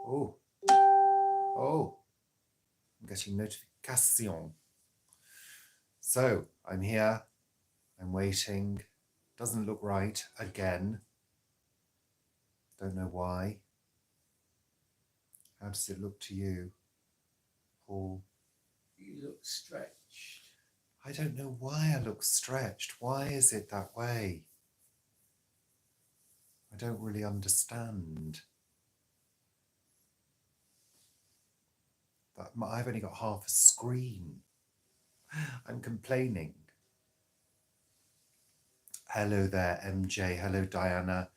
Oh, oh, I'm getting notification. So I'm here. I'm waiting. Doesn't look right again. Don't know why. How does it look to you, Paul? You look stretched. I don't know why I look stretched. Why is it that way? I don't really understand. I've only got half a screen. I'm complaining. Hello there, MJ. Hello, Diana.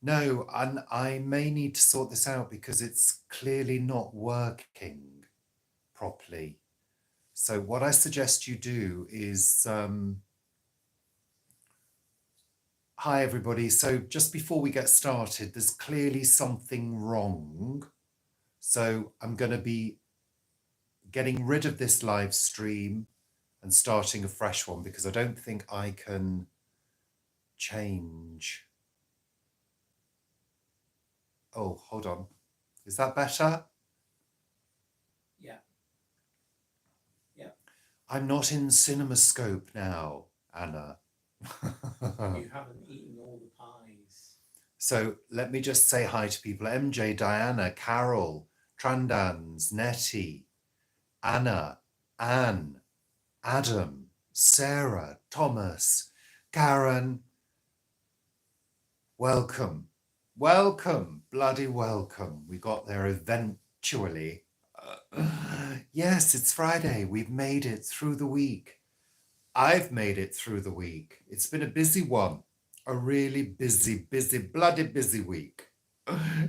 No, and I may need to sort this out because it's clearly not working properly. So what I suggest you do is, hi everybody. So just before we get started, there's clearly something wrong. So I'm going to be getting rid of this live stream and starting a fresh one because I don't think I can change. Oh, hold on. Is that better? Yeah. Yeah. I'm not in CinemaScope now, Anna. You haven't eaten all the pies. So let me just say hi to people. MJ, Diana, Carol, Trandans, Nettie, Anna, Anne, Adam, Sarah, Thomas, Karen. Welcome. Welcome. Bloody welcome. We got there eventually. Yes, it's Friday. We've made it through the week. I've made it through the week. It's been a busy one. A really busy, bloody busy week.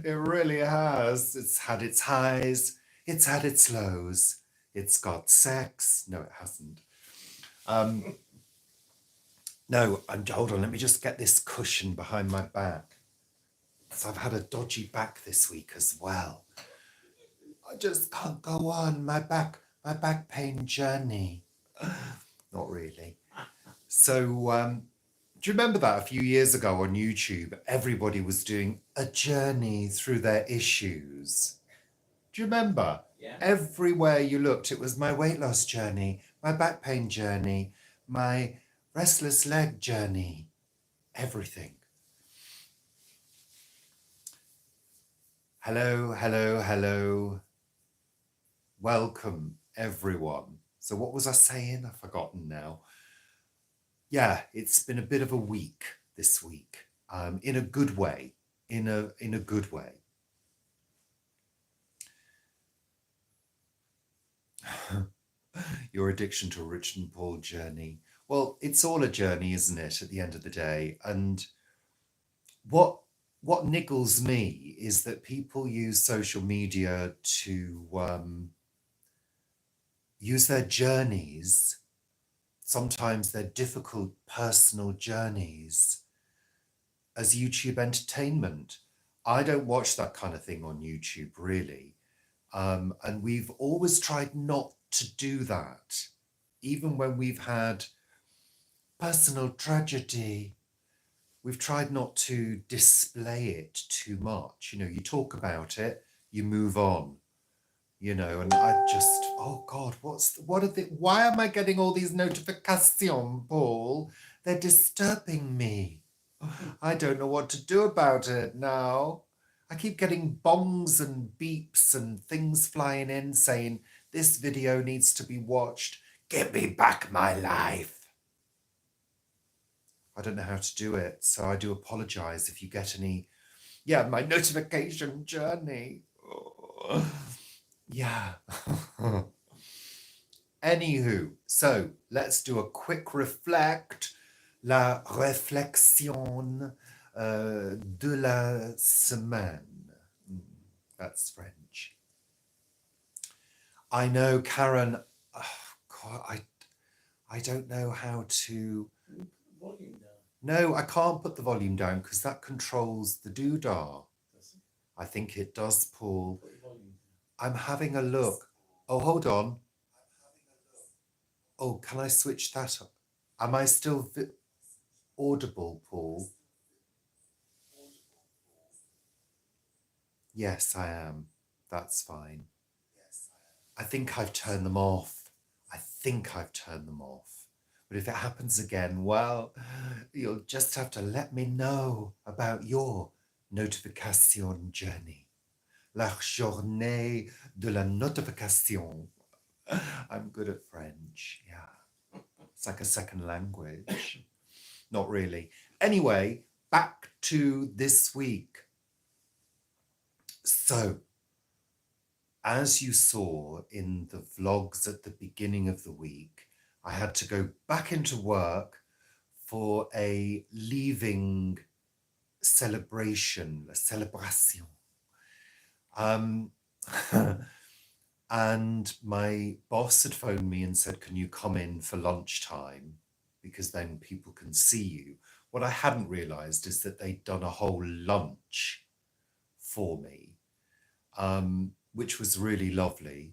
It really has. It's had its highs. It's had its lows. It's got sex. No, it hasn't. No, hold on. Let me just get this cushion behind my back. So I've had a dodgy back this week as well. I just can't go on. My back pain journey. Not really. So, do you remember that a few years ago on YouTube, everybody was doing a journey through their issues? Do you remember? Yeah. Everywhere you looked, it was my weight loss journey, my back pain journey, my restless leg journey, everything. Hello, hello, hello. Welcome, everyone. So what was I saying? I've forgotten now. Yeah, it's been a bit of a week this week, in a good way, in a good way. Your addiction to a Rich and Paul journey. Well, it's all a journey, isn't it, at the end of the day? And what niggles me is that people use social media to use their journeys, sometimes their difficult personal journeys, as YouTube entertainment. I don't watch that kind of thing on YouTube, really. And we've always tried not to do that, even when we've had personal tragedy. We've tried not to display it too much. You know, you talk about it, you move on, you know, and I just, oh God, why am I getting all these notifications, Paul? They're disturbing me. I don't know what to do about it now. I keep getting bongs and beeps and things flying in saying, this video needs to be watched. Give me back my life. I don't know how to do it, so I do apologise if you get any. Yeah, my notification journey. Oh. Yeah. Anywho, so let's do a quick reflect. La réflexion de la semaine. That's French. I know, Karen. Oh, God, I don't know how to. Volume down. No, I can't put the volume down because that controls the doodah. I think it does, Paul. I'm having a look. Oh, hold on. Oh, can I switch that up? Am I still audible, Paul? Yes, I am. That's fine. I think I've turned them off. I think I've turned them off. But if it happens again, well, you'll just have to let me know about your notification journey. La journée de la notification. I'm good at French. Yeah. It's like a second language. Not really. Anyway, back to this week. So, as you saw in the vlogs at the beginning of the week, I had to go back into work for a leaving celebration, a celebration. And my boss had phoned me and said, can you come in for lunchtime? Because then people can see you. What I hadn't realized is that they'd done a whole lunch for me, which was really lovely.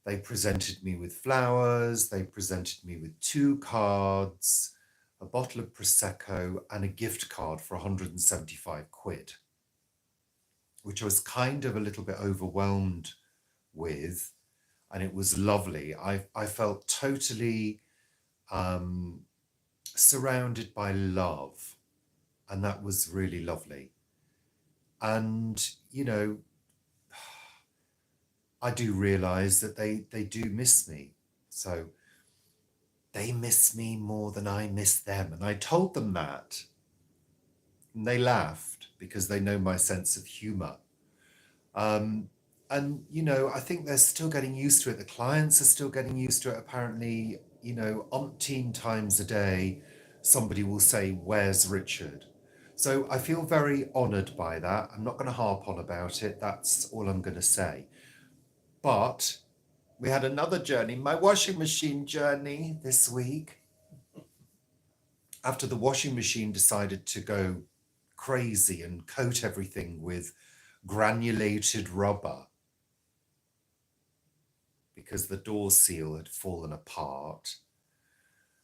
They presented me with flowers, they presented me with 2 cards, a bottle of Prosecco, and a gift card for 175 quid, which I was kind of a little bit overwhelmed with, and it was lovely. I felt totally surrounded by love, and that was really lovely. And, you know, I do realise that they do miss me. So they miss me more than I miss them. And I told them that. And they laughed because they know my sense of humour. And, you know, I think they're still getting used to it. The clients are still getting used to it. Apparently, you know, umpteen times a day, somebody will say, where's Richard? So I feel very honoured by that. I'm not going to harp on about it. That's all I'm going to say. But we had another journey, my washing machine journey this week. After the washing machine decided to go crazy and coat everything with granulated rubber because the door seal had fallen apart.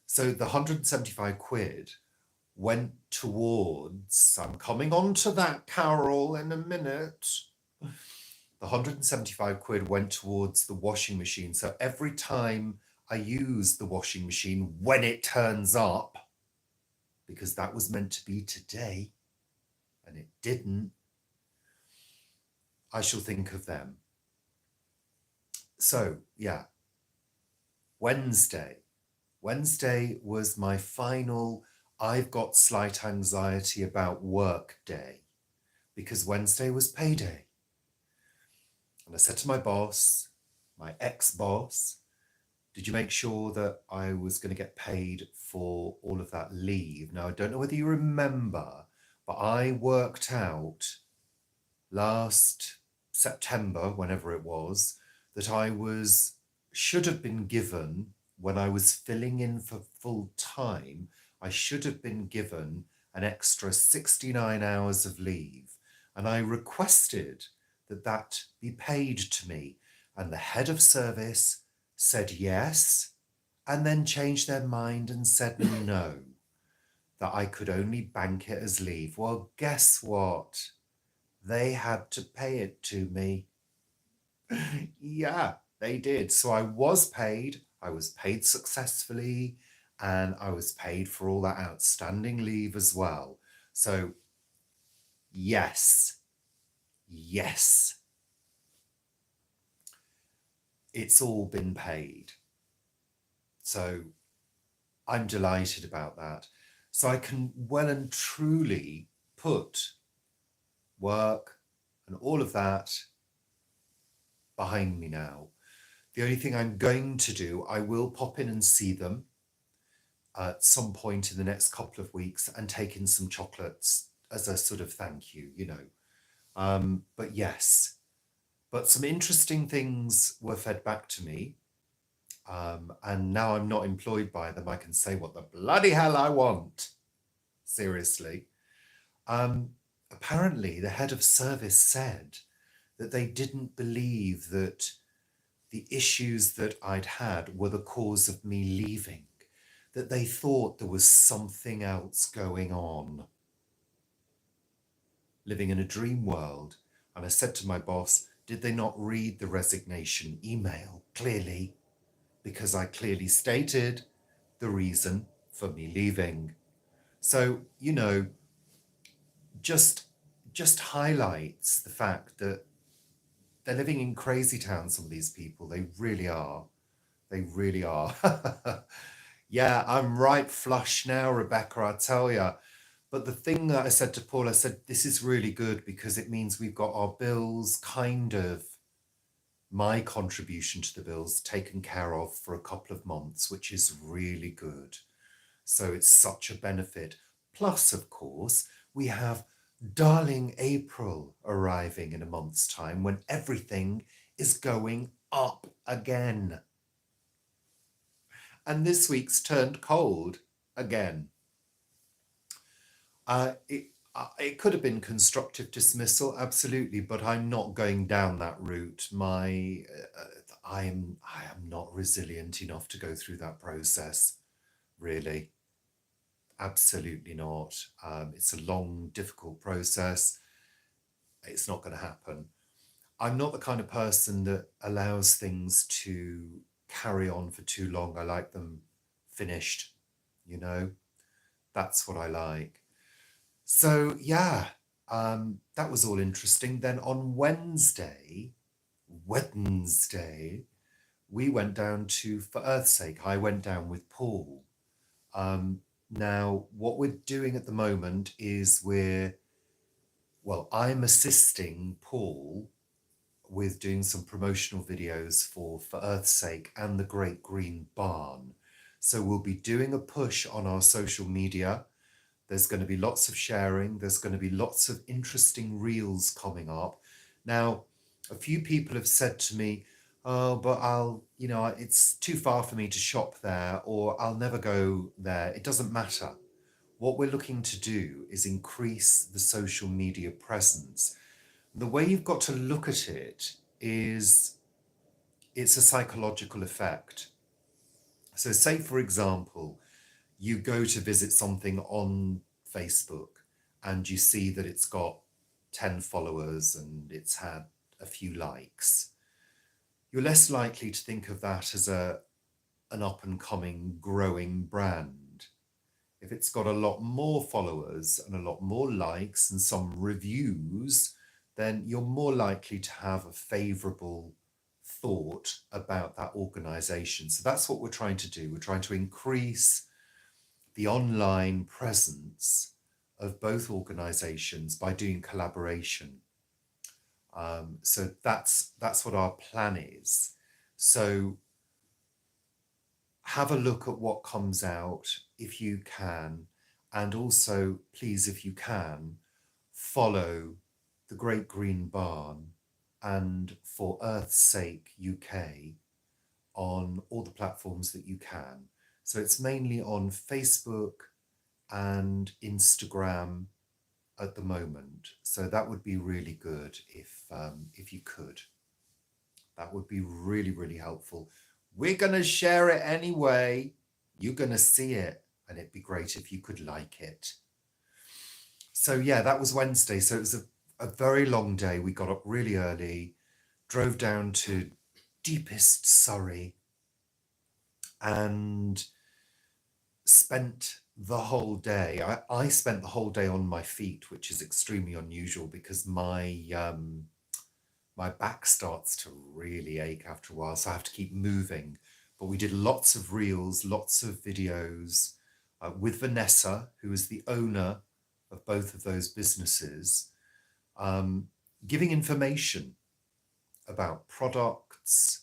So the 175 quid went towards, I'm coming on to that, Carol, in a minute. The 175 quid went towards the washing machine. So every time I use the washing machine, when it turns up, because that was meant to be today, and it didn't, I shall think of them. So, yeah, Wednesday was my final I've got slight anxiety about work day, because Wednesday was payday. And I said to my boss, my ex-boss, did you make sure that I was going to get paid for all of that leave? Now, I don't know whether you remember, but I worked out last September, whenever it was, that I should have been given, when I was filling in for full time, I should have been given an extra 69 hours of leave. And I requested that that be paid to me. And the head of service said yes, and then changed their mind and said no, that I could only bank it as leave. Well, guess what? They had to pay it to me. Yeah, they did. So I was paid successfully, and I was paid for all that outstanding leave as well. So yes, it's all been paid. So I'm delighted about that. So I can well and truly put work and all of that behind me now. The only thing I'm going to do, I will pop in and see them at some point in the next couple of weeks and take in some chocolates as a sort of thank you, you know. But yes, but some interesting things were fed back to me. And now I'm not employed by them. I can say what the bloody hell I want. Seriously. Apparently, the head of service said that they didn't believe that the issues that I'd had were the cause of me leaving, that they thought there was something else going on. Living in a dream world. And I said to my boss, Did they not read the resignation email clearly? Because I clearly stated the reason for me leaving. So, just highlights the fact that they're living in crazy town, some of these people. They really are. They really are. Yeah, I'm right flush now, Rebecca, I tell you. But the thing that I said to Paul, I said, this is really good because it means we've got our bills kind of, my contribution to the bills taken care of for a couple of months, which is really good. So it's such a benefit. Plus, of course, we have darling April arriving in a month's time when everything is going up again. And this week's turned cold again. It could have been constructive dismissal, absolutely, but I'm not going down that route. I am not resilient enough to go through that process, really. Absolutely not. It's a long, difficult process. It's not going to happen. I'm not the kind of person that allows things to carry on for too long. I like them finished, That's what I like. So, yeah, that was all interesting. Then on Wednesday, we went down for Earth's sake, I went down with Paul. Now, what we're doing at the moment is I'm assisting Paul with doing some promotional videos for Earth's Sake and the Great Green Barn. So we'll be doing a push on our social media. There's going to be lots of sharing. There's going to be lots of interesting reels coming up. Now, a few people have said to me, oh, but it's too far for me to shop there, or I'll never go there. It doesn't matter. What we're looking to do is increase the social media presence. The way you've got to look at it is it's a psychological effect. So say, for example, you go to visit something on Facebook and you see that it's got 10 followers and it's had a few likes. You're less likely to think of that as an up-and-coming, growing brand. If it's got a lot more followers and a lot more likes and some reviews, then you're more likely to have a favourable thought about that organisation. So that's what we're trying to do. We're trying to increase the online presence of both organisations by doing collaboration. So that's what our plan is. So have a look at what comes out if you can, and also, please, if you can, follow the Great Green Barn and For Earth's Sake UK on all the platforms that you can. So it's mainly on Facebook and Instagram at the moment. So that would be really good if you could. That would be really, really helpful. We're going to share it anyway. You're going to see it, and it'd be great if you could like it. So yeah, that was Wednesday. So it was a very long day. We got up really early, drove down to deepest Surrey, and spent the whole day. I spent the whole day on my feet, which is extremely unusual because my back starts to really ache after a while, so I have to keep moving. But we did lots of reels, lots of videos with Vanessa, who is the owner of both of those businesses, giving information about products,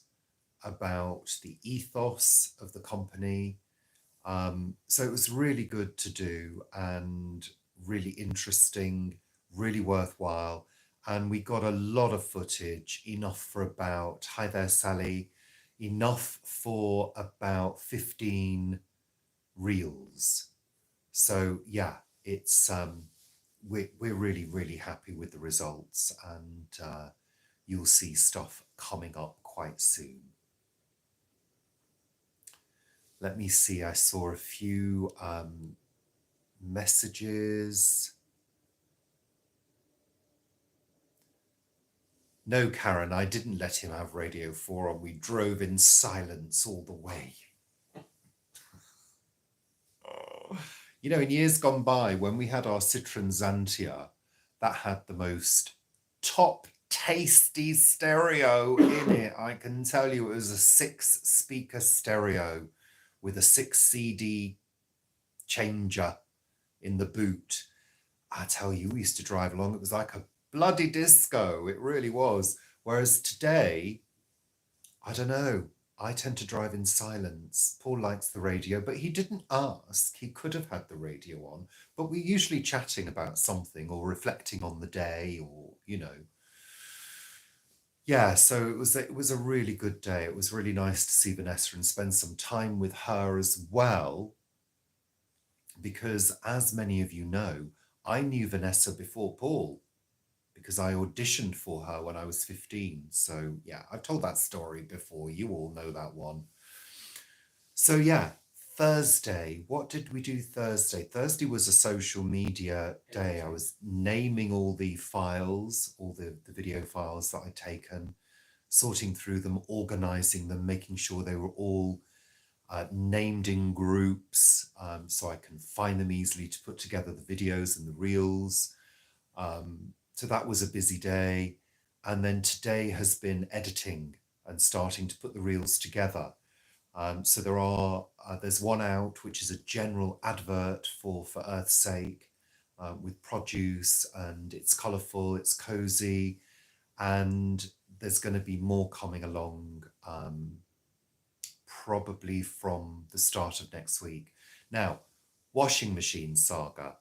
about the ethos of the company. So it was really good to do and really interesting, really worthwhile. And we got a lot of footage, enough for about, hi there, Sally, enough for about 15 reels. So yeah, it's we're really, really happy with the results, and you'll see stuff coming up quite soon. Let me see, I saw a few messages. No, Karen, I didn't let him have Radio 4 on. We drove in silence all the way. You know, in years gone by, when we had our Citroen Xantia, that had the most top tasty stereo in it. I can tell you it was a 6-speaker stereo with a 6 CD changer in the boot. I tell you, we used to drive along. It was like a bloody disco. It really was. Whereas today, I don't know. I tend to drive in silence. Paul likes the radio, but he didn't ask. He could have had the radio on, but we're usually chatting about something or reflecting on the day or, you know. Yeah, so it was a really good day. It was really nice to see Vanessa and spend some time with her as well, because as many of you know, I knew Vanessa before Paul, because I auditioned for her when I was 15. So yeah, I've told that story before. You all know that one. So yeah, Thursday. What did we do Thursday? Thursday was a social media day. I was naming all the files, all the video files that I'd taken, sorting through them, organizing them, making sure they were all named in groups, so I can find them easily to put together the videos and the reels. So that was a busy day. And then today has been editing and starting to put the reels together. So there's one out, which is a general advert for Earth's Sake, with produce, and it's colourful, it's cozy, and there's going to be more coming along, probably from the start of next week. Now, washing machine saga.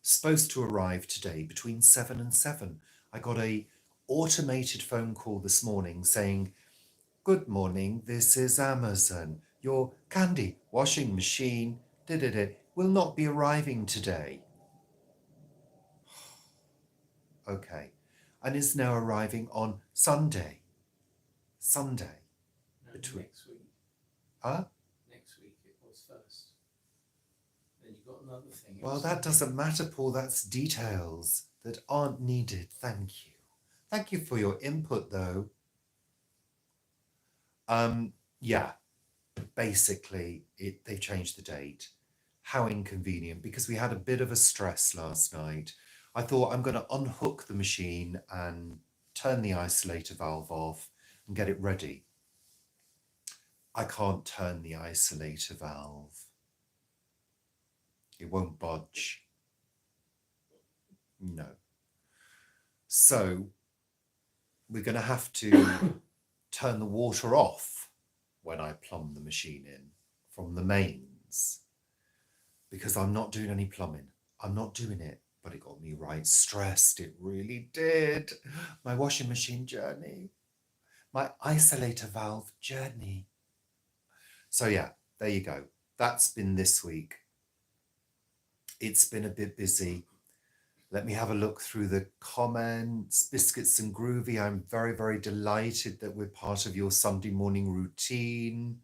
Supposed to arrive today between 7 and 7. I got a automated phone call this morning saying, "Good morning, this is Amazon. Your candy washing machine will not be arriving today." Okay. And is now arriving on Sunday. Sunday. No, Between... next week. Huh? Next week it was first. Then you've got another thing. Well, that doesn't matter, Paul. That's details that aren't needed. Thank you. Thank you for your input, though. Yeah, basically, they changed the date. How inconvenient, because we had a bit of a stress last night. I thought I'm going to unhook the machine and turn the isolator valve off and get it ready. I can't turn the isolator valve. It won't budge. No. So we're going to have to turn the water off when I plumb the machine in from the mains, because I'm not doing any plumbing. I'm not doing it, but it got me right stressed. It really did. My washing machine journey, my isolator valve journey. So yeah, there you go. That's been this week. It's been a bit busy. Let me have a look through the comments. Biscuits and Groovy, I'm very, very delighted that we're part of your Sunday morning routine.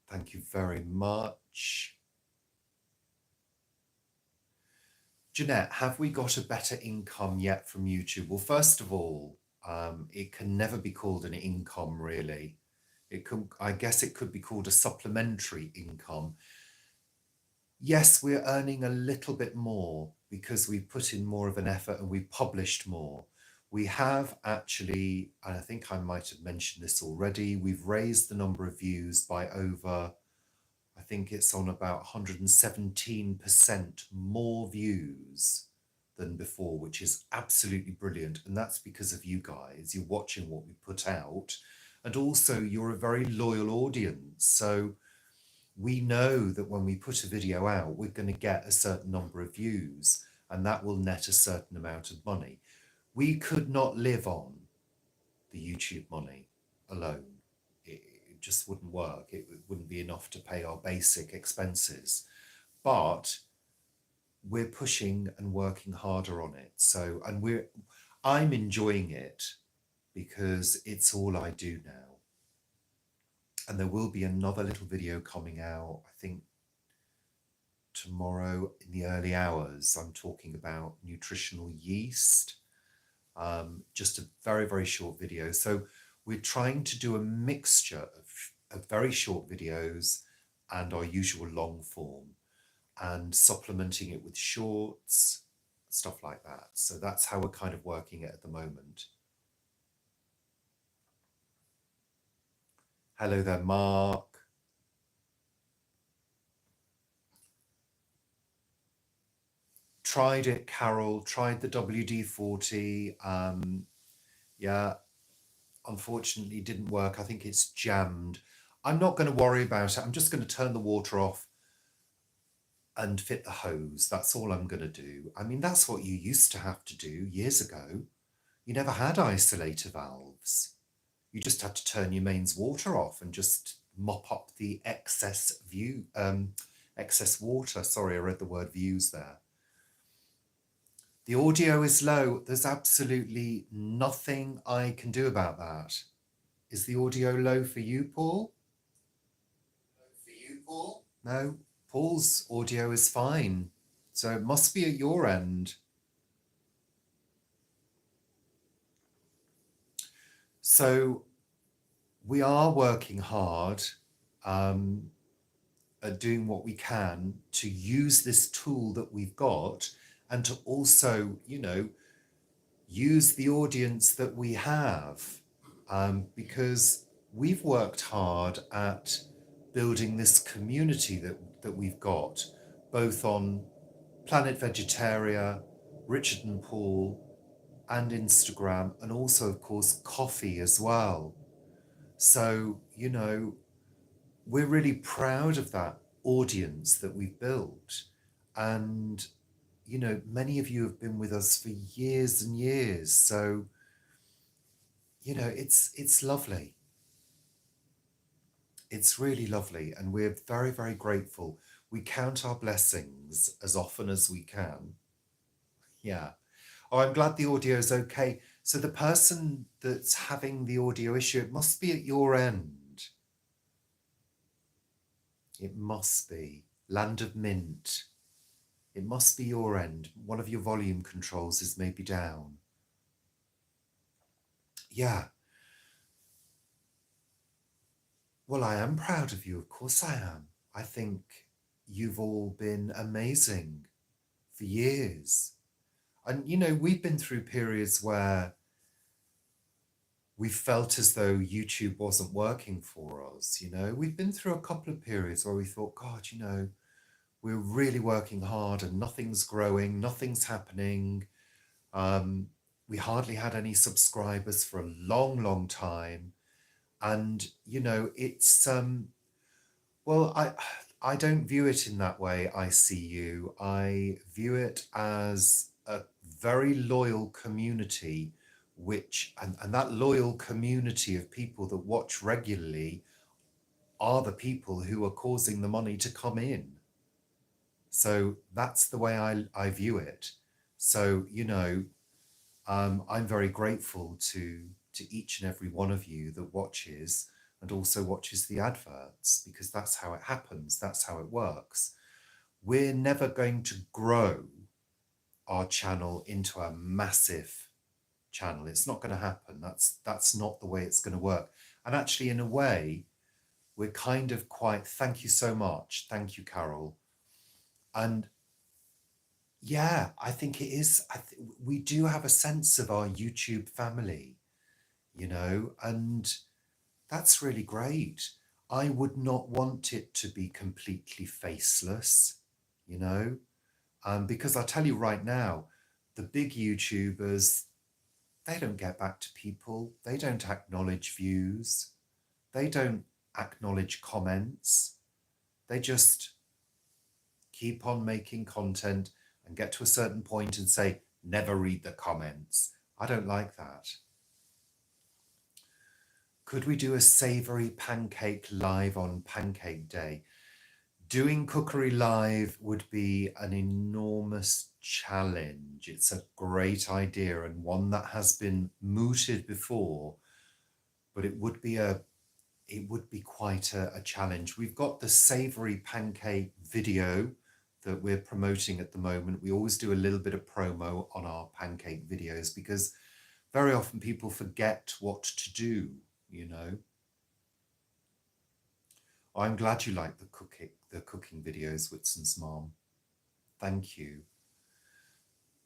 Thank you very much. Jeanette, have we got a better income yet from YouTube? Well, first of all, it can never be called an income, really. I guess it could be called a supplementary income. Yes, we're earning a little bit more because we put in more of an effort and we published more. We have actually, and I think I might have mentioned this already, we've raised the number of views by over, I think it's on about 117% more views than before, which is absolutely brilliant. And that's because of you guys. You're watching what we put out. And also you're a very loyal audience. So we know that when we put a video out, we're going to get a certain number of views, and that will net a certain amount of money. We could not live on the YouTube money alone. It just wouldn't work. It wouldn't be enough to pay our basic expenses. But we're pushing and working harder on it. So, and I'm enjoying it because it's all I do now. And there will be another little video coming out, I think tomorrow in the early hours. I'm talking about nutritional yeast. Just a very, very short video. So we're trying to do a mixture of very short videos and our usual long form, and supplementing it with shorts, stuff like that. So that's how we're kind of working it at the moment. Hello there, Mark. Tried it, Carol. Tried the WD-40. Yeah, unfortunately didn't work. I think it's jammed. I'm not going to worry about it. I'm just going to turn the water off and fit the hose. That's all I'm going to do. I mean, that's what you used to have to do years ago. You never had isolator valves. You just had to turn your mains water off and just mop up the excess water. Sorry, I read the word views there. The audio is low. There's absolutely nothing I can do about that. Is the audio low for you, Paul? No, Paul's audio is fine. So it must be at your end. So we are working hard at doing what we can to use this tool that we've got, and to also, use the audience that we have, because we've worked hard at building this community that we've got, both on Planet Vegetaria, Richard and Paul, and Instagram, and also, of course, coffee as well. So, we're really proud of that audience that we've built. And, many of you have been with us for years and years. So, it's lovely. It's really lovely. And we're very, very grateful. We count our blessings as often as we can. Yeah. Oh, I'm glad the audio is okay. So the person that's having the audio issue, it must be at your end. It must be. Land of Mint. It must be your end. One of your volume controls is maybe down. Yeah. Well, I am proud of you. Of course I am. I think you've all been amazing for years. And, we've been through periods where we felt as though YouTube wasn't working for us. We've been through a couple of periods where we thought, God, we're really working hard and nothing's growing, nothing's happening. We hardly had any subscribers for a long, long time. And, it's, well, I don't view it in that way. I see you. I view it as a very loyal community, and that loyal community of people that watch regularly are the people who are causing the money to come in. So that's the way I view it. So, I'm very grateful to each and every one of you that watches and also watches the adverts, because that's how it happens. That's how it works. We're never going to grow our channel into a massive channel. It's not going to happen. That's not the way it's going to work. And actually, in a way, we're kind of quite, thank you so much. Thank you, Carol. And yeah, I think it is. We do have a sense of our YouTube family, and that's really great. I would not want it to be completely faceless, because I'll tell you right now, the big YouTubers, they don't get back to people. They don't acknowledge views. They don't acknowledge comments. They just keep on making content and get to a certain point and say, never read the comments. I don't like that. Could we do a savoury pancake live on Pancake Day? Doing cookery live would be an enormous challenge. It's a great idea and one that has been mooted before, but it would be quite a challenge. We've got the savoury pancake video that we're promoting at the moment. We always do a little bit of promo on our pancake videos because very often people forget what to do, you know. I'm glad you like the cooking videos, Whitson's mom. Thank you.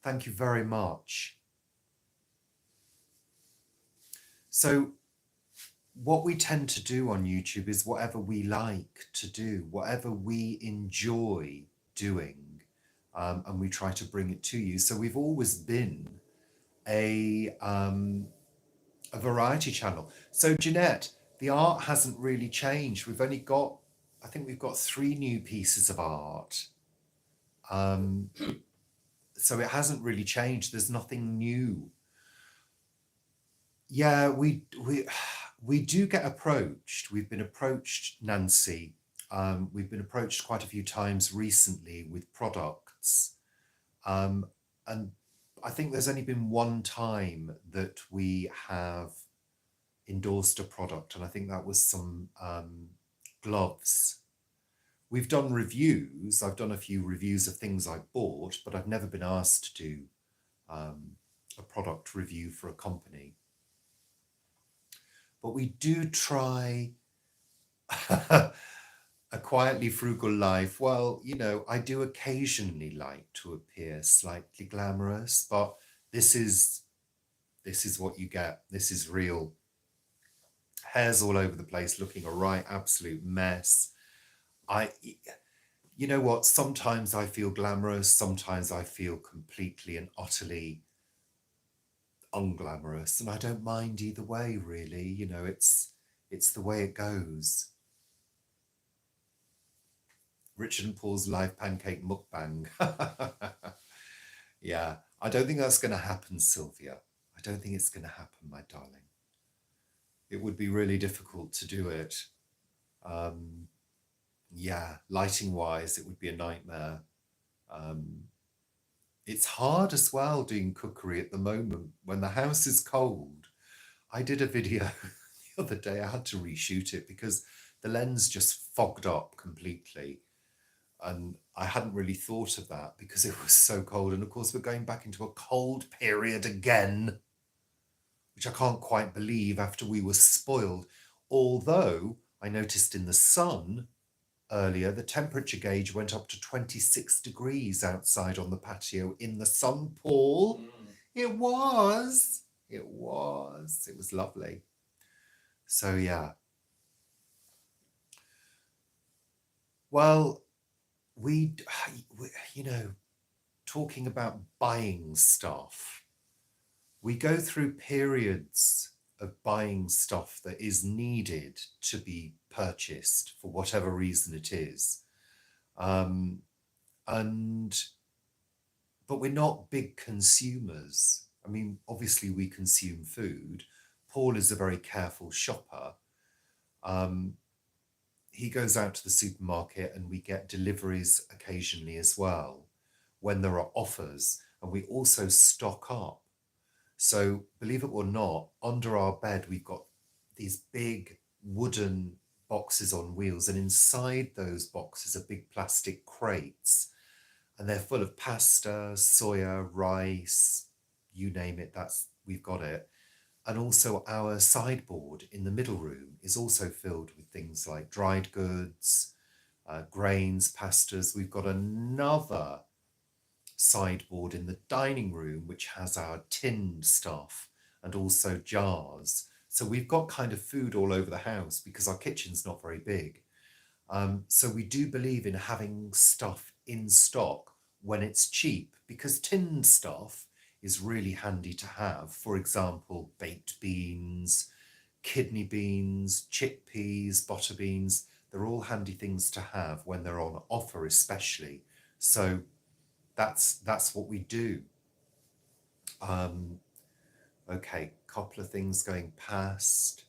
Thank you very much. So what we tend to do on YouTube is whatever we like to do, whatever we enjoy doing, and we try to bring it to you. So we've always been a variety channel. So Jeanette, the art hasn't really changed. We've only got, I think we've got 3 new pieces of art. So it hasn't really changed. There's nothing new. Yeah, we do get approached. We've been approached, Nancy. We've been approached quite a few times recently with products. And I think there's only been one time that we have endorsed a product, and I think that was some gloves. We've done reviews. I've done a few reviews of things I bought, but I've never been asked to do a product review for a company. But we do try a quietly frugal life. Well, you know, I do occasionally like to appear slightly glamorous, but this is what you get. This is real. Hair's all over the place, looking a right absolute mess. You know what? Sometimes I feel glamorous. Sometimes I feel completely and utterly unglamorous, and I don't mind either way, really. You know, it's the way it goes. Richard and Paul's live pancake mukbang. Yeah, I don't think that's going to happen, Sylvia. I don't think it's going to happen, my darling. It would be really difficult to do it. Yeah, lighting wise, it would be a nightmare. It's hard as well doing cookery at the moment when the house is cold. I did a video the other day. I had to reshoot it because the lens just fogged up completely. And I hadn't really thought of that because it was so cold. And of course, we're going back into a cold period again, which I can't quite believe after we were spoiled. Although I noticed in the sun earlier, the temperature gauge went up to 26 degrees outside on the patio in the sun, Paul. It was lovely. So yeah. Well, we, you know, talking about buying stuff, we go through periods of buying stuff that is needed to be purchased for whatever reason it is. But we're not big consumers. I mean, obviously we consume food. Paul is a very careful shopper. He goes out to the supermarket and we get deliveries occasionally as well when there are offers, and we also stock up. So believe it or not, under our bed, we've got these big wooden boxes on wheels, and inside those boxes are big plastic crates, and they're full of pasta, soya, rice, you name it, we've got it. And also our sideboard in the middle room is also filled with things like dried goods, grains, pastas. We've got another sideboard in the dining room which has our tinned stuff and also jars. So we've got kind of food all over the house because our kitchen's not very big. So we do believe in having stuff in stock when it's cheap, because tinned stuff is really handy to have. For example, baked beans, kidney beans, chickpeas, butter beans. They're all handy things to have when they're on offer, especially. So that's what we do. Okay, couple of things going past.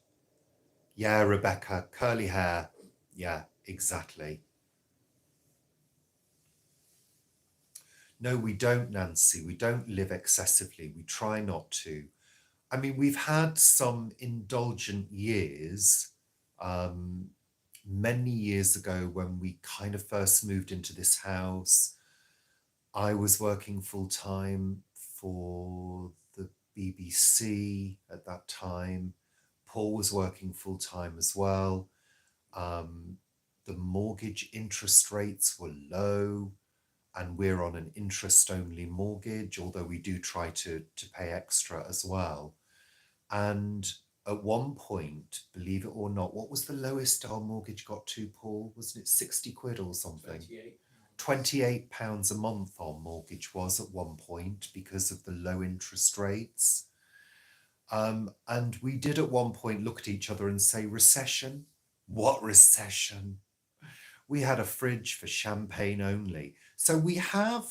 Yeah, Rebecca, curly hair. Yeah, exactly. No, we don't, Nancy. We don't live excessively. We try not to. I mean, we've had some indulgent years, many years ago when we kind of first moved into this house. I was working full time for the BBC at that time. Paul was working full time as well. Um, the mortgage interest rates were low, and we're on an interest only mortgage, although we do try to pay extra as well. And at one point, believe it or not, what was the lowest our mortgage got to, Paul? Wasn't it 60 quid or something? £28. £28 a month our mortgage was at one point because of the low interest rates. And we did at one point look at each other and say, recession? What recession? We had a fridge for champagne only. So we have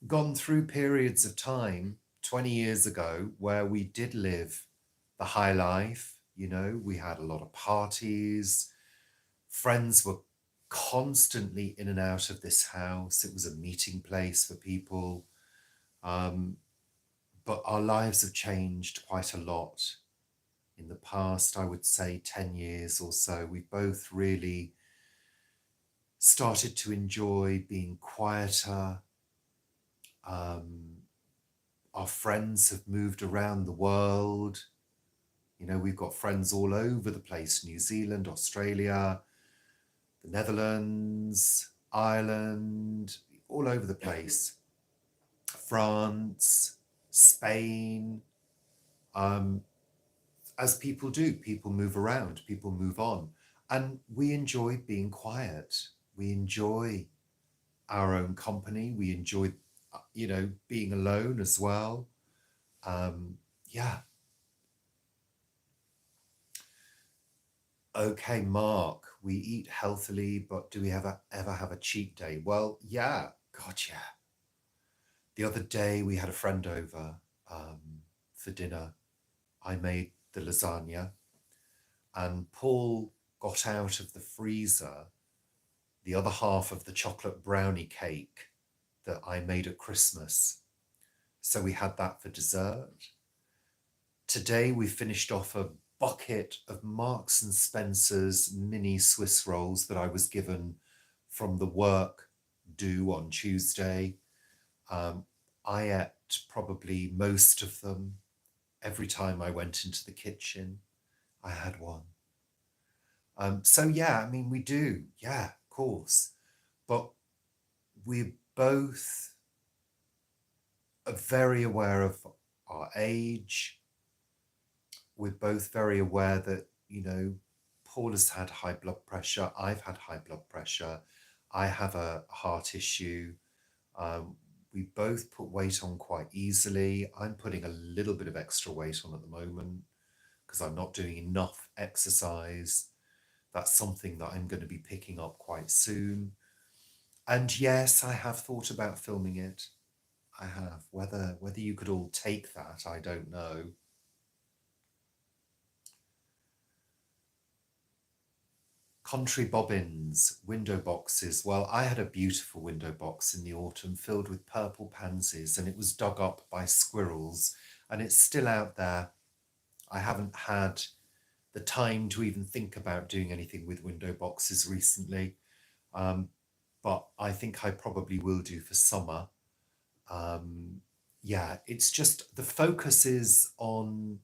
gone through periods of time 20 years ago where we did live the high life. You know, we had a lot of parties. Friends were constantly in and out of this house. It was a meeting place for people. But our lives have changed quite a lot in the past, I would say 10 years or so. We've both really started to enjoy being quieter. Our friends have moved around the world. You know, we've got friends all over the place: New Zealand, Australia, the Netherlands, Ireland, all over the place. France, Spain. As people do, people move around, people move on. And we enjoy being quiet. We enjoy our own company. We enjoy, being alone as well. Yeah. Okay, Mark, we eat healthily, but do we ever have a cheat day? Well, yeah, God, yeah. The other day we had a friend over for dinner. I made the lasagna, and Paul got out of the freezer the other half of the chocolate brownie cake that I made at Christmas. So we had that for dessert. Today we finished off a bucket of Marks and Spencer's mini Swiss rolls that I was given from the work do on Tuesday. I ate probably most of them. Every time I went into the kitchen, I had one. So yeah, I mean, we do, yeah, of course. But we're both very aware of our age. We're both very aware that, Paul has had high blood pressure. I've had high blood pressure. I have a heart issue. We both put weight on quite easily. I'm putting a little bit of extra weight on at the moment because I'm not doing enough exercise. That's something that I'm going to be picking up quite soon. And yes, I have thought about filming it. I have. Whether you could all take that, I don't know. Country bobbins, window boxes. Well, I had a beautiful window box in the autumn filled with purple pansies, and it was dug up by squirrels, and it's still out there. I haven't had the time to even think about doing anything with window boxes recently, but I think I probably will do for summer. Yeah, it's just the focus is on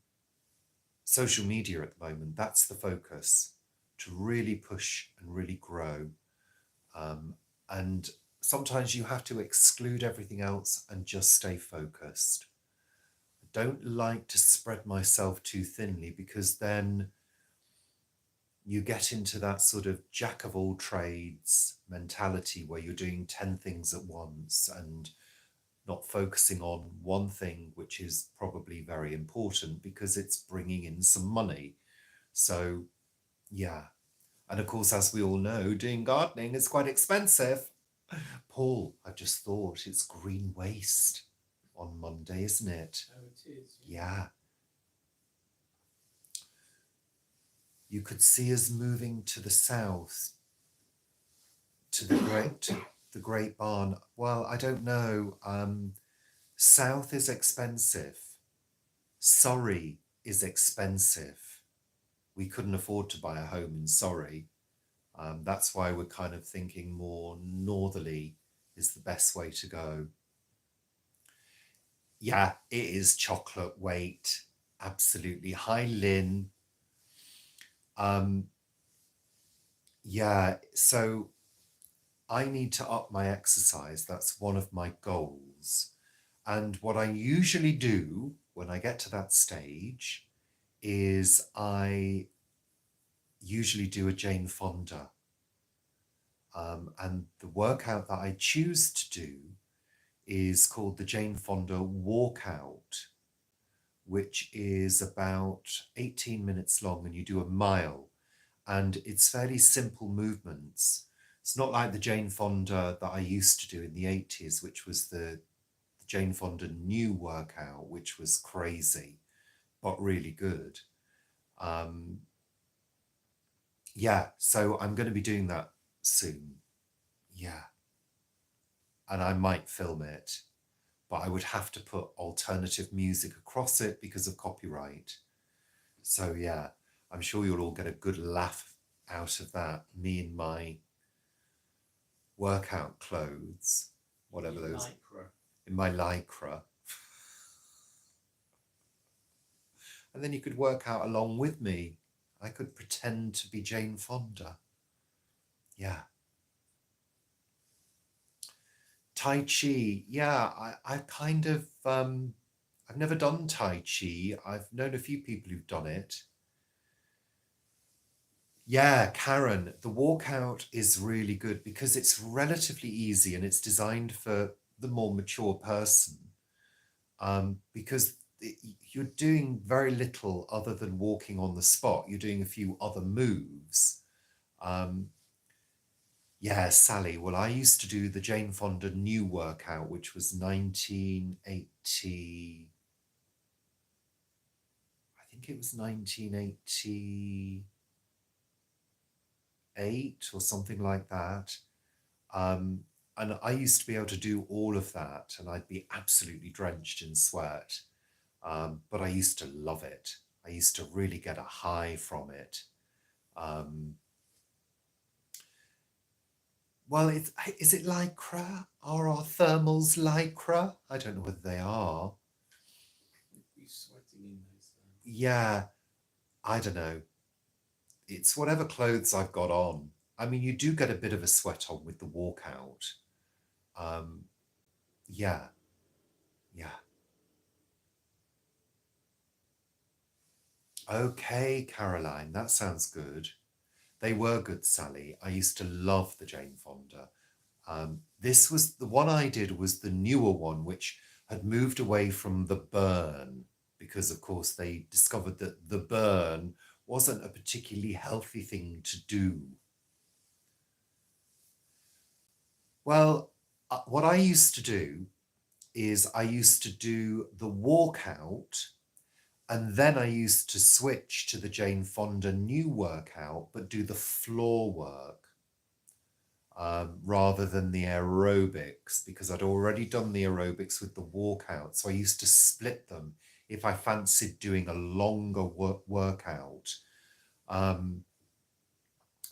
social media at the moment. That's the focus, to really push and really grow. And sometimes you have to exclude everything else and just stay focused. I don't like to spread myself too thinly because then you get into that sort of jack of all trades mentality where you're doing 10 things at once and not focusing on one thing, which is probably very important because it's bringing in some money. So, yeah. And of course, as we all know, doing gardening is quite expensive. Paul, I've just thought it's green waste on Monday, isn't it? Oh, it is. Yeah. You could see us moving to the south, to the Great Barn. Well, I don't know. South is expensive. Surrey is expensive. We couldn't afford to buy a home in Surrey. That's why we're kind of thinking more northerly is the best way to go. Yeah, it is chocolate weight. Absolutely. Hi, Lynn. Um, yeah, so I need to up my exercise. That's one of my goals. And what I usually do when I get to that stage is I usually do a Jane Fonda. And the workout that I choose to do is called the Jane Fonda Walkout, which is about 18 minutes long, and you do a mile. And it's fairly simple movements. It's not like the Jane Fonda that I used to do in the 80s, which was the Jane Fonda new workout, which was crazy, but really good. Um, yeah, so I'm going to be doing that soon. Yeah. And I might film it, but I would have to put alternative music across it because of copyright. So yeah, I'm sure you'll all get a good laugh out of that. Me in my workout clothes, whatever Your those, lycra. in my lycra. And then you could work out along with me. I could pretend to be Jane Fonda. Yeah. Tai Chi. Yeah, I kind of, I've never done Tai Chi. I've known a few people who've done it. Yeah, Karen, the walkout is really good because it's relatively easy and it's designed for the more mature person. Because you're doing very little other than walking on the spot. You're doing a few other moves. Um, yeah, Sally. Well, I used to do the Jane Fonda new workout, which was 1980. I think it was 1988 or something like that. And I used to be able to do all of that, and I'd be absolutely drenched in sweat. But I used to love it. I used to really get a high from it. Um, well, is it lycra? Are our thermals lycra? I don't know whether they are. You'd be sweating in those things. Yeah, I don't know. It's whatever clothes I've got on. I mean, you do get a bit of a sweat on with the walkout. Um, yeah, yeah. Okay, Caroline, that sounds good. They were good, Sally. I used to love the Jane Fonda. This was the one I did was the newer one, which had moved away from the burn because, of course, they discovered that the burn wasn't a particularly healthy thing to do. Well, what I used to do is I used to do the walkout, and then I used to switch to the Jane Fonda new workout, but do the floor work. Rather than the aerobics, because I'd already done the aerobics with the walkout. So I used to split them if I fancied doing a longer workout.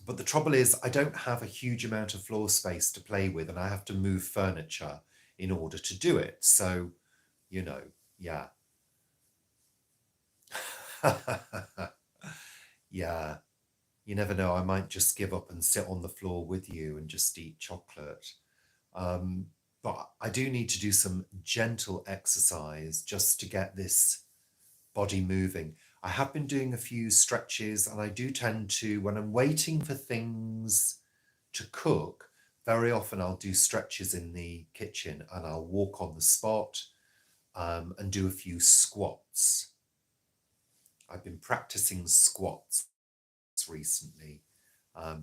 But the trouble is, I don't have a huge amount of floor space to play with, and I have to move furniture in order to do it. So, you know, yeah. Yeah. You never know. I might just give up and sit on the floor with you and just eat chocolate. But I do need to do some gentle exercise just to get this body moving. I have been doing a few stretches, and I do tend to, when I'm waiting for things to cook, very often I'll do stretches in the kitchen and I'll walk on the spot and do a few squats. I've been practicing squats recently,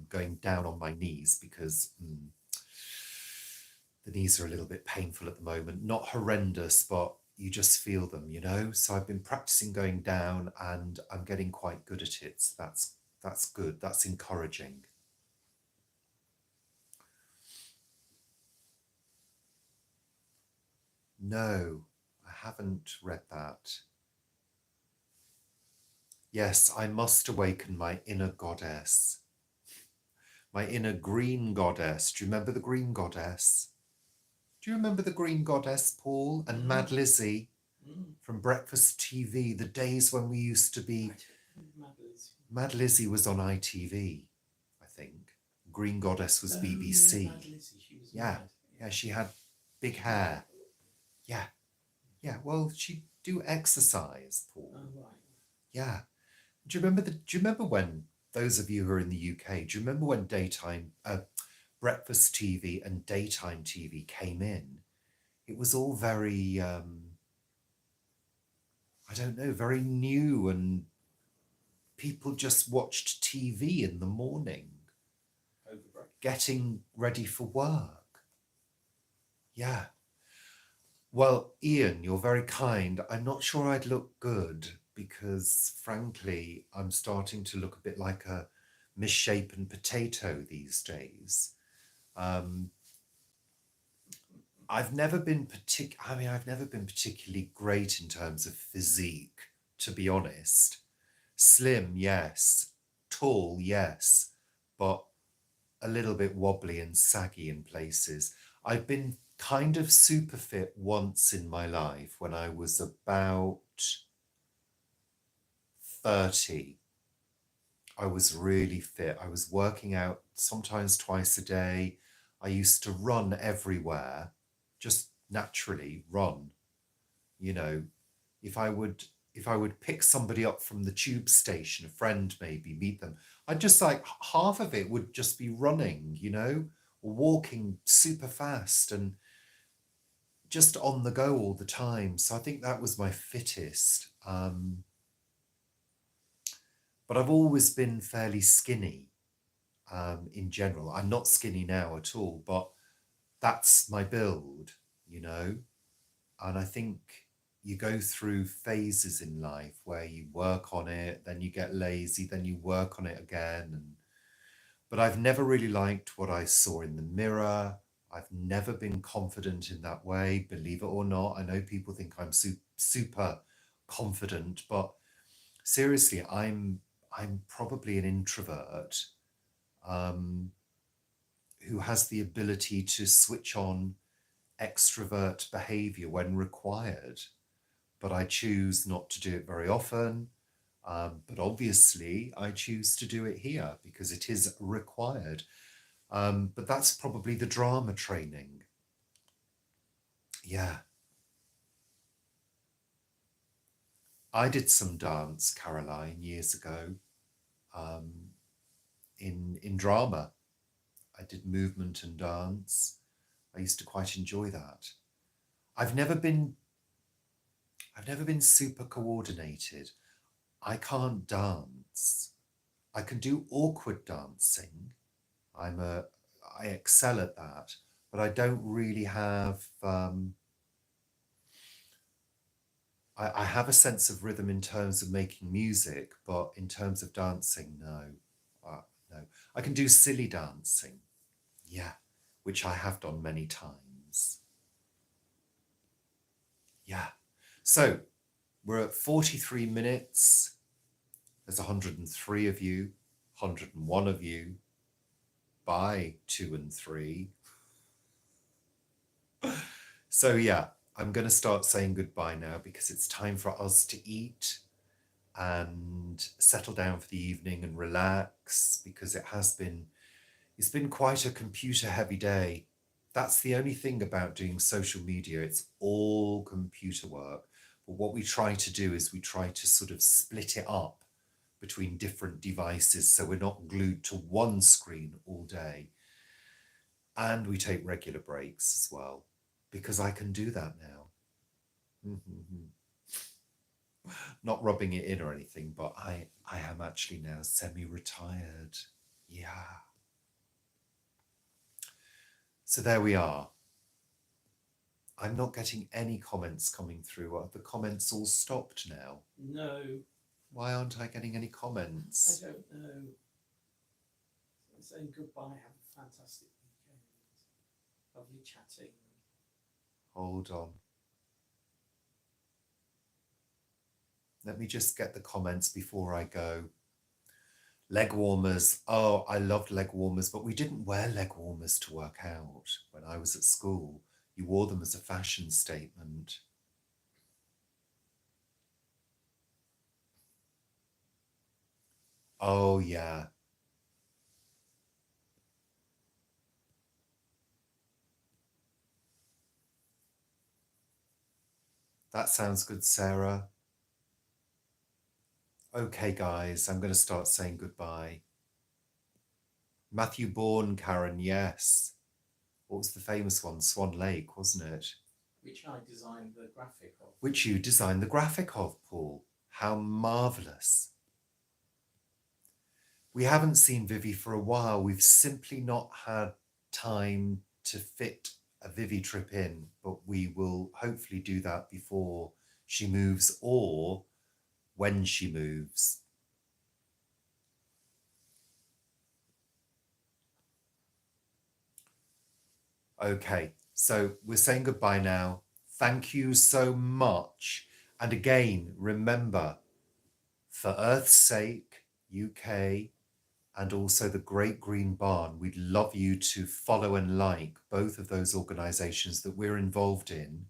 going down on my knees because the knees are a little bit painful at the moment. Not horrendous, but you just feel them, you know? So I've been practicing going down and I'm getting quite good at it. So that's good. That's encouraging. No, I haven't read that. Yes, I must awaken my inner goddess. My inner green goddess. Do you remember the green goddess? Do you remember the Green Goddess, Paul, and Mad Lizzie Mm. from Breakfast TV? The days when we used to be. Mad Lizzie was on ITV, I think. Green Goddess was BBC. Yeah, Mad Lizzie, she was Yeah, mad. yeah, she had big hair. Yeah, yeah. Well, she'd do exercise, Paul. Oh, right. Yeah. Do you remember when, those of you who are in the UK, do you remember when breakfast TV and daytime TV came in? It was all very, I don't know, very new, and people just watched TV in the morning, Over breakfast. getting ready for work. Yeah. Well, Ian, you're very kind. I'm not sure I'd look good because, frankly, I'm starting to look a bit like a misshapen potato these days. I've never been particularly great in terms of physique, to be honest. Slim, yes. Tall, yes. But a little bit wobbly and saggy in places. I've been kind of super fit once in my life when I was about 30. I was really fit. I was working out sometimes twice a day. I used to run everywhere, just naturally run. You know, if I would pick somebody up from the tube station, a friend maybe, meet them, I'd just like half of it would just be running, or walking super fast and just on the go all the time. So I think that was my fittest. But I've always been fairly skinny in general. I'm not skinny now at all, but that's my build, And I think you go through phases in life where you work on it, then you get lazy, then you work on it again. But I've never really liked what I saw in the mirror. I've never been confident in that way, believe it or not. I know people think I'm super confident, but seriously, I'm probably an introvert who has the ability to switch on extrovert behavior when required, but I choose not to do it very often. But obviously, I choose to do it here because it is required. But that's probably the drama training. Yeah. I did some dance, Caroline, years ago in drama. I did movement and dance. I used to quite enjoy that. I've never been super coordinated. I can't dance. I can do awkward dancing. I excel at that, but I don't really have. I have a sense of rhythm in terms of making music, but in terms of dancing, no, no. I can do silly dancing, yeah, which I have done many times. Yeah. So we're at 43 minutes. There's 103 of you, 101 of you. Bye, 2 and 3. So yeah, I'm going to start saying goodbye now because it's time for us to eat and settle down for the evening and relax because it's been quite a computer heavy day. That's the only thing about doing social media. It's all computer work. But what we try to do is we try to sort of split it up between different devices so we're not glued to one screen all day. And we take regular breaks as well, because I can do that now. Not rubbing it in or anything, but I am actually now semi-retired. Yeah. So there we are. I'm not getting any comments coming through. Are the comments all stopped now? No. Why aren't I getting any comments? I don't know. I'm saying goodbye. Have a fantastic weekend. Lovely chatting. Hold on. Let me just get the comments before I go. Leg warmers. Oh, I loved leg warmers, but we didn't wear leg warmers to work out when I was at school. You wore them as a fashion statement. Oh, yeah. That sounds good, Sarah. Okay, guys, I'm going to start saying goodbye. Matthew Bourne, Karen, yes. What was the famous one? Swan Lake, wasn't it? Which I designed the graphic of. Which you designed the graphic of, Paul. How marvellous. We haven't seen Vivi for a while. We've simply not had time to fit a Vivi trip in, but we will hopefully do that before she moves or when she moves. Okay, so we're saying goodbye now. Thank you so much. And again, remember, for Earth's sake, UK, and also the Great Green Barn, we'd love you to follow and like both of those organisations that we're involved in.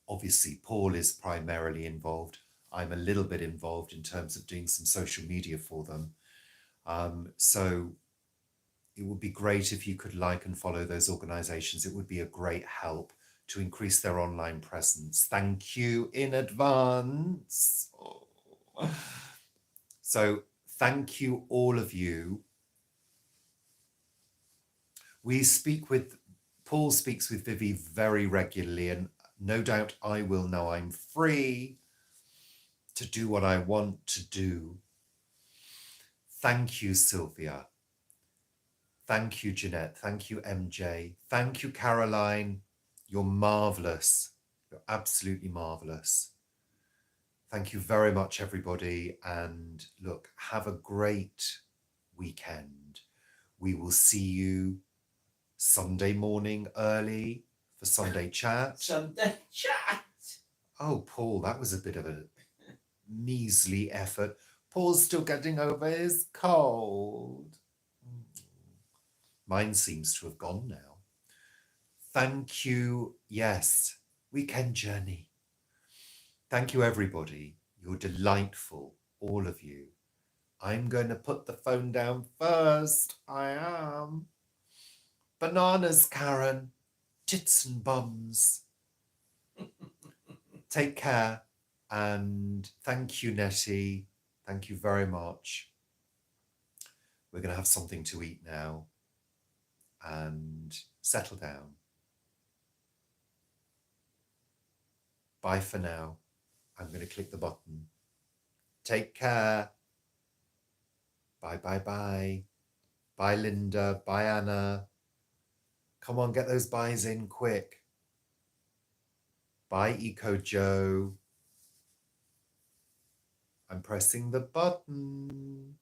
Obviously, Paul is primarily involved. I'm a little bit involved in terms of doing some social media for them. So it would be great if you could like and follow those organisations. It would be a great help to increase their online presence. Thank you in advance. Oh. So thank you, all of you. Paul speaks with Vivi very regularly, and no doubt I will now I'm free to do what I want to do. Thank you, Sylvia. Thank you, Jeanette. Thank you, MJ. Thank you, Caroline. You're marvellous. You're absolutely marvellous. Thank you very much, everybody. And look, have a great weekend. We will see you Sunday morning early for Sunday chat. Sunday chat. Oh, Paul, that was a bit of a measly effort. Paul's still getting over his cold. Mine seems to have gone now. Thank you. Yes, weekend journey. Thank you, everybody. You're delightful, all of you. I'm going to put the phone down first. I am. Bananas, Karen. Tits and bums. Take care. And thank you, Nettie. Thank you very much. We're going to have something to eat now and settle down. Bye for now. I'm going to click the button. Take care. Bye, bye, bye. Bye, Linda. Bye, Anna. Come on, get those buys in quick. Bye, Eco Joe. I'm pressing the button.